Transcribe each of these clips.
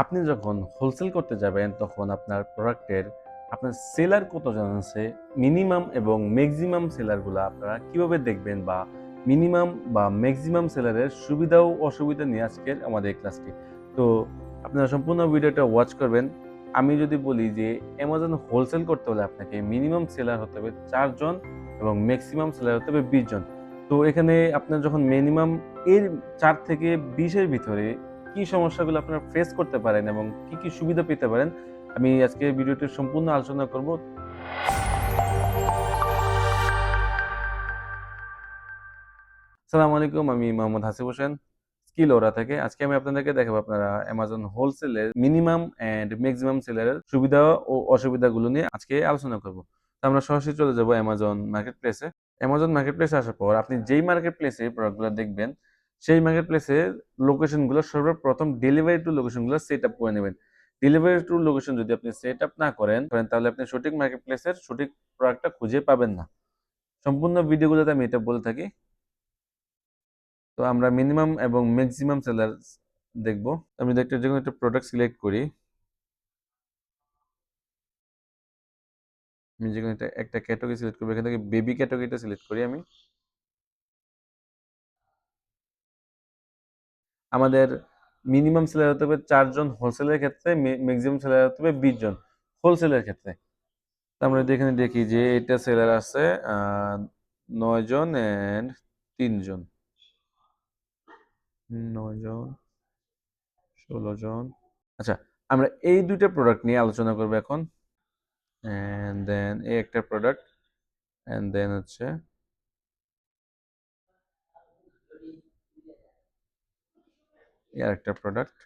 আপনি যখন হোলসেল করতে যাবেন তখন আপনার প্রোডাক্টের আপনার সেলার কতজন আছে, মিনিমাম এবং ম্যাক্সিমাম সেলারগুলা আপনারা কিভাবে দেখবেন বা মিনিমাম বা ম্যাক্সিমাম সেলারের সুবিধা ও অসুবিধা নিয়ে আজকের আমাদের এই ক্লাসটি। তো আপনারা সম্পূর্ণ ভিডিওটা ওয়াচ করবেন। আমি যদি বলি যে অ্যামাজন হোলসেল করতে হলে আপনাকে মিনিমাম সেলার হতে হবে ৪ জন এবং ম্যাক্সিমাম সেলার হতে হবে ২০ জন। তো এখানে আপনার যখন মিনিমাম এর ৪ থেকে ২০ এর ভিতরে কি সমস্যাগুলো আপনারা ফেস করতে পারেন এবং কি সুবিধা পেতে পারেন, আমি আজকে ভিডিওটি সম্পূর্ণ আলোচনা করব। আসসালামু আলাইকুম, আমি মোহাম্মদ হাসিব হোসেন, স্কিল ওরা থেকে। আজকে আমি আপনাদেরকে দেখাবো আপনারা অ্যামাজন হোলসেলের মিনিমাম অ্যান্ড মেক্সিমাম সেলারের সুবিধা ও অসুবিধাগুলো নিয়ে আজকে আলোচনা করব। তো আমরা সরাসরি চলে যাব অ্যামাজন মার্কেট প্লেসে। অ্যামাজন মার্কেট প্লেসে আসার পর আপনি যেই মার্কেট প্লেসে প্রোডাক্টগুলো দেখবেন, সেই মার্কেট প্লেসের লোকেশনগুলো সর্বপ্রথম ডেলিভারি টু লোকেশনগুলো সেট আপ করে নেবেন। ডেলিভারি টু লোকেশন যদি আপনি সেট আপ না করেন তাহলে আপনি সঠিক মার্কেট প্লেসের সঠিক প্রোডাক্টটা খুঁজে পাবেন না। সম্পূর্ণ ভিডিওগুলোতে আমি এটা বলে থাকি। তো আমরা মিনিমাম এবং ম্যাক্সিমাম সেলার দেখব। আমি একটা যেকোনো একটা প্রোডাক্ট সিলেক্ট করি। আমি যেকোনো একটা ক্যাটাগরি সিলেক্ট করব। এখান থেকে বেবি ক্যাটাগরিটা সিলেক্ট করি আমি। আমাদের মিনিমাম সেলার হতে হবে ৪ জন হোলসেলের ক্ষেত্রে, ম্যাক্সিমাম সেলার হতে হবে ২০ জন হোলসেলের ক্ষেত্রে। তো আমরা যদি এখানে দেখি যে এটা সেলার আছে ৯ জন অ্যান্ড ৩ জন। ৯ জন, ১৬ জন। আচ্ছা, আমরা এই ২ টা প্রোডাক্ট নিয়ে আলোচনা করব এখন। অ্যান্ড দেন এই একটা প্রোডাক্ট, অ্যান্ড দেন হচ্ছে এই আরেকটা প্রোডাক্ট।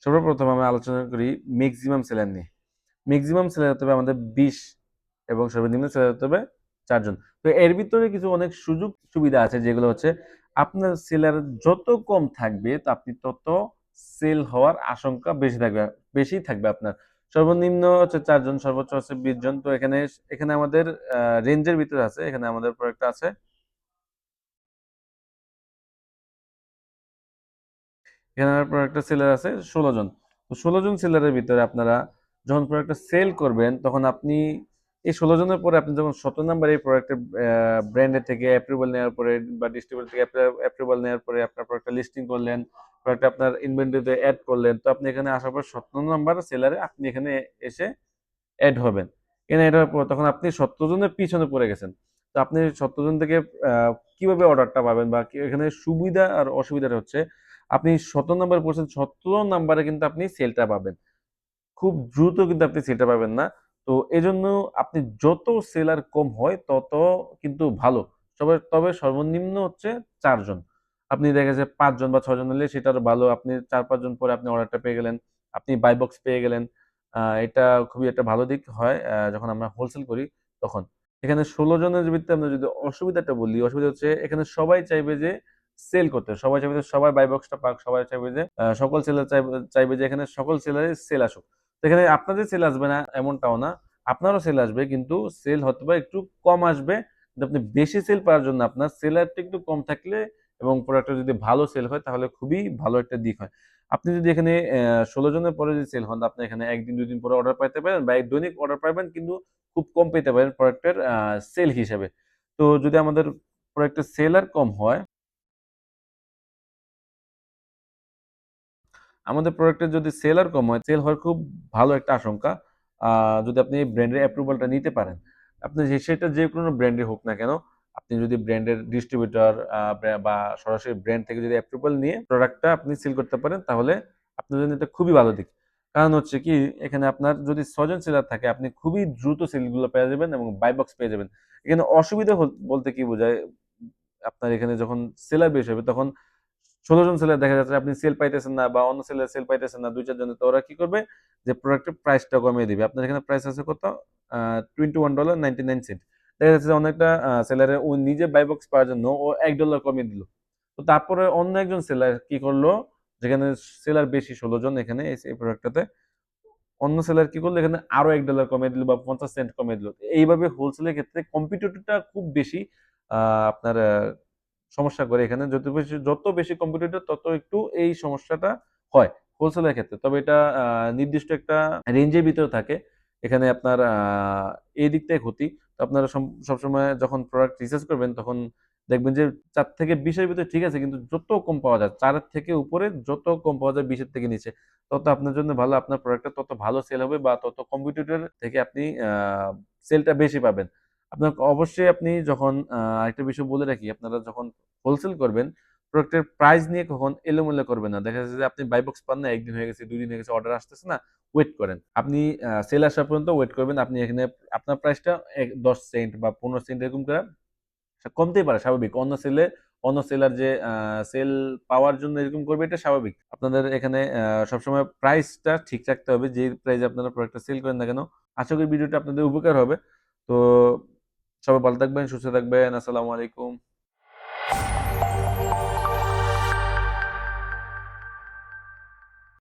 সর্বপ্রথম আমরা আলোচনা করি ম্যাক্সিমাম সেলার নিয়ে। ম্যাক্সিমাম সেলার হতে হবে আমাদের ২০ এবং সর্বনিম্ন সেলার হতে হবে ৪ জন। তো এর ভিতরে কিছু অনেক সুযোগ সুবিধা আছে, যেগুলো হচ্ছে আপনার সেলার যত কম থাকবে তো আপনি তত সেল হওয়ার আশঙ্কা বেশি থাকবে আপনার। সর্বনিম্ন হচ্ছে ৪ জন, সর্বোচ্চ হচ্ছে ২০ জন। তো এখানে এখানে আমাদের রেঞ্জের ভিতরে আছে, এখানে আমাদের প্রোডাক্ট আছে। এখানে আমার প্রোডাক্টটা সেলার আছে ১৬ জন। তো ১৬ জন সেলারের ভিতরে আপনারা যখন প্রোডাক্টটা সেল করবেন তখন আপনি এই ১৬ জনের পরে আপনি যখন ১৭ নাম্বার এই প্রোডাক্টের ব্র্যান্ডের থেকে অ্যাপ্রুভাল নেওয়ার পরে বা ডিস্ট্রিবিউটর থেকে অ্যাপ্রুভাল নেওয়ার পরে আপনার প্রোডাক্টটা লিস্টিং করলেন, প্রোডাক্টটা আপনার ইনভেন্টরিতে এড করলেন। তো আপনি এখানে আসার পর ১৭ নাম্বার সেলারে আপনি এখানে এসে এড হবেন। এখানে এড হওয়ার পর তখন আপনি ৭০ জনের পিছনে পড়ে গেছেন। তো আপনি ৭০ জন থেকে কিভাবে অর্ডারটা পাবেন বা এখানে সুবিধা আর অসুবিধাটা হচ্ছে আপনি ৭০ নাম্বারে পড়ছেন, ৭০ নাম্বারে কিন্তু আপনি সেলটা পাবেন। খুব দ্রুত কিন্তু আপনি সেলটা পাবেন না। তো এজন্য আপনি যত সেলার কম হয় তত কিন্তু ভালো। তবে সর্বনিম্ন হচ্ছে ৪ জন। আপনি দেখা যায় ৫ জন বা ৬ জন হলে সেটা আরো ভালো। আপনি ৪-৫ জন পরে আপনি অর্ডারটা পেয়ে গেলেন। আপনি বাই বক্স পেয়ে গেলেন। এটা খুবই একটা ভালো দিক হয় যখন আমরা হোলসেল করি তখন। এখানে ১৬ জনের ভিত্তিতে আমরা যদি অসুবিধাটা বলি, অসুবিধা হচ্ছে এখানে সবাই চাইবে যে সেল করতে। সবাই চাইবে যে সবার বাই বক্সটা পাক। সবাই চাইবে যে সকল সেলার চাইবে যে এখানে সকল সেলারই সেল আসুক। তো এখানে আপনাদের সেল আসবে না এমনটাও না। আপনারও সেল আসবে, কিন্তু সেল হয়তোবা একটু কম আসবে। কিন্তু আপনি বেশি সেল পাওয়ার জন্য আপনার সেলারটা একটু কম থাকলে এবং প্রোডাক্টটা যদি ভালো সেল হয় তাহলে খুবই ভালো একটা দিক হয়। আপনি যদি এখানে ১৬ জনের পরে যদি সেল হন, আপনি এখানে ১ দিন ২ দিন পরে অর্ডার পাইতে পারেন বা দৈনিক অর্ডার পাইবেন, কিন্তু খুব কম পেতে পারেন প্রোডাক্টের সেল হিসেবে। তো যদি আমাদের প্রোডাক্টের সেলার কম হয়, আমাদের প্রোডাক্টের যদি সেলার কম হয়, সেল হওয়ার খুব ভালো একটা আশঙ্কা। যদি আপনি ব্র্যান্ডের অ্যাপ্রুভালটা নিতে পারেন। আপনি সেটা যেকোনো ব্র্যান্ডের হোক না কেন, আপনি যদি ব্র্যান্ডের ডিস্ট্রিবিউটর বা সরাসরি ব্র্যান্ড থেকে যদি অ্যাপ্রুভাল নিয়ে প্রোডাক্টটা আপনি সেল করতে পারেন, তাহলে আপনার জন্য এটা খুবই ভালো দিক। কারণ হচ্ছে কি, এখানে আপনার যদি ৬ জন সেলার থাকে, আপনি খুবই দ্রুত সেলগুলো পেয়ে যাবেন এবং বাই বক্স পেয়ে যাবেন। এখানে অসুবিধা বলতে কি বোঝায়? আপনার এখানে যখন সেলার বেশি হবে তখন ১৬ জন সেলার দেখা যাচ্ছে আপনি সেল পাইতেছেন না বা অন্য সেলার সেল পাইতেছেন না ২-৪ জনের। তো ওরা কি করবে? যে প্রোডাক্টের প্রাইসটা কমিয়ে দিবে। আপনার এখানে প্রাইস আছে কত? $21.99। দেখা যাচ্ছে যে অনেকটা সেলারে ও নিজে বাই বক্স পাওয়ার জন্য ও $১ কমিয়ে দিল। তো তারপরে অন্য একজন সেলার কি করলো? যেখানে সেলার বেশি ১৬ জন এখানে এই প্রোডাক্টটাতে। অন্য সেলার কি করলো? এখানে আরো $১ কমিয়ে দিল বা ৫০ সেন্ট কমিয়ে দিল। এইভাবে হোলসেলের ক্ষেত্রে কম্পিটিটরটা খুব বেশি। আপনার সমস্যা করে এখানে। যত বেশি কম্পিটিটর তত একটু এই সমস্যাটা হয় হোলসেলের ক্ষেত্রে। তবে এটা নির্দিষ্ট একটা রেঞ্জের ভিতরে থাকে। এখানে আপনার এই দিকটাই ক্ষতি। তো আপনারা সবসময় যখন প্রোডাক্ট রিসার্চ করবেন তখন দেখবেন যে ৪ থেকে ২০ এর ভিতরে ঠিক আছে, কিন্তু যত কম পাওয়া যায় ৪ এর থেকে উপরে, যত কম পাওয়া যায় ২০ এর থেকে নিচে, তত আপনার জন্য ভালো। আপনার প্রোডাক্টটা তত ভালো সেল হবে বা তত কম্পিটিটর থেকে আপনি সেলটা বেশি পাবেন। আপনার অবশ্যই আপনি যখন আরেকটা বিষয় বলে রাখি, আপনারা যখন হোলসেল করবেন, প্রোডাক্টের প্রাইস নিয়ে কখন এলোমেলো করবেন না। দেখা যাচ্ছে যে আপনি বাই বক্স পান না, ১ দিন হয়ে গেছে, ২ দিন হয়ে গেছে, অর্ডার আসতেছে না, ওয়েট করেন। আপনি সেল আসা পর্যন্ত ওয়েট করবেন। আপনি এখানে আপনার প্রাইসটা ১০ সেন্ট বা ১৫ সেন্ট এরকম করে কমতেই পারে, স্বাভাবিক। অন্য সেলার যে সেল পাওয়ার জন্য এরকম করবে, এটা স্বাভাবিক। আপনাদের এখানে সবসময় প্রাইসটা ঠিক রাখতে হবে, যে প্রাইসে আপনারা প্রোডাক্টটা সেল করেন না কেন। আশা করি ভিডিওটা আপনাদের উপকার হবে। তো সবাই ভালো থাকবেন, সুস্থ থাকবেন। আসসালামু আলাইকুম।